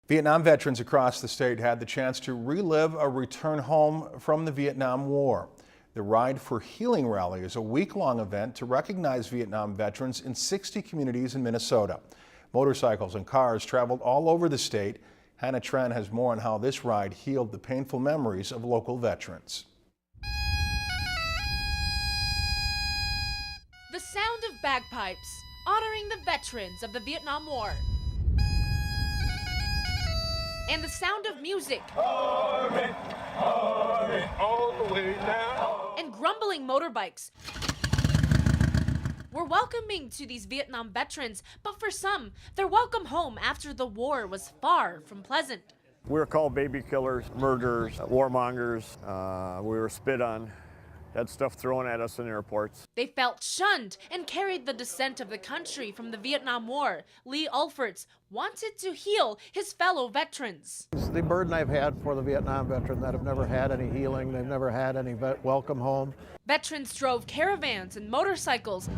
Vietnam veterans across the state had the chance to relive a return home from the Vietnam War. The Ride for Healing Rally is a week-long event to recognize Vietnam veterans in 60 communities in Minnesota. Motorcycles and cars traveled all over the state. Hannah Tran has more on how this ride healed the painful memories of local veterans. The sound of bagpipes honoring the veterans of the Vietnam War. And the sound of music. Army, army, all the way now. And grumbling motorbikes. We're welcoming to these Vietnam veterans, but for some, their welcome home after the war was far from pleasant. We were called baby killers, murderers, warmongers. We were spit on, had stuff thrown at us in airports. They felt shunned and carried the descent of the country from the Vietnam War. Lee Ulferts wanted to heal his fellow veterans. It's the burden I've had for the Vietnam veteran that have never had any healing, they've never had any welcome home. Veterans drove caravans and motorcycles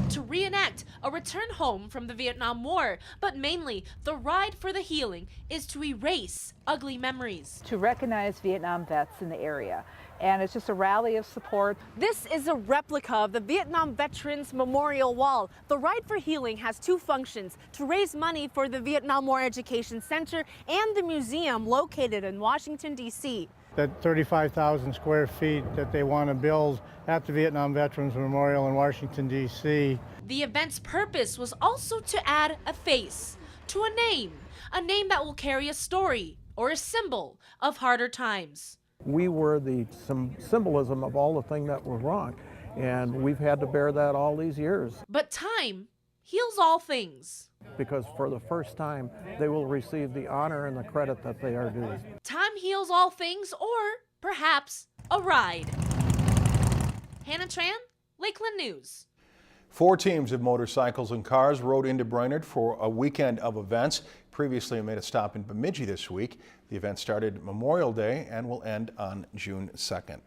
to reenact a return home from the Vietnam War, but mainly the Ride for the Healing is to erase ugly memories. To recognize Vietnam vets in the area, and it's just a rally of support. This is a replica of the Vietnam Veterans Memorial Wall. The Ride for Healing has two functions: to raise money for the Vietnam War Education Center and the museum located in Washington, D.C. That 35,000 square feet that they want to build at the Vietnam Veterans Memorial in Washington, D.C. The event's purpose was also to add a face to a name that will carry a story or a symbol of harder times. We were the symbolism of all the things that were wrong, and we've had to bear that all these years. But time heals all things. Because for the first time, they will receive the honor and the credit that they are due. Time heals all things, or perhaps a ride. Hannah Tran, Lakeland News. 4 teams of motorcycles and cars rode into Brainerd for a weekend of events. Previously, it made a stop in Bemidji this week. The event started Memorial Day and will end on June 2nd.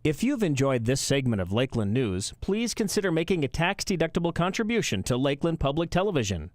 If you've enjoyed this segment of Lakeland News, please consider making a tax-deductible contribution to Lakeland Public Television.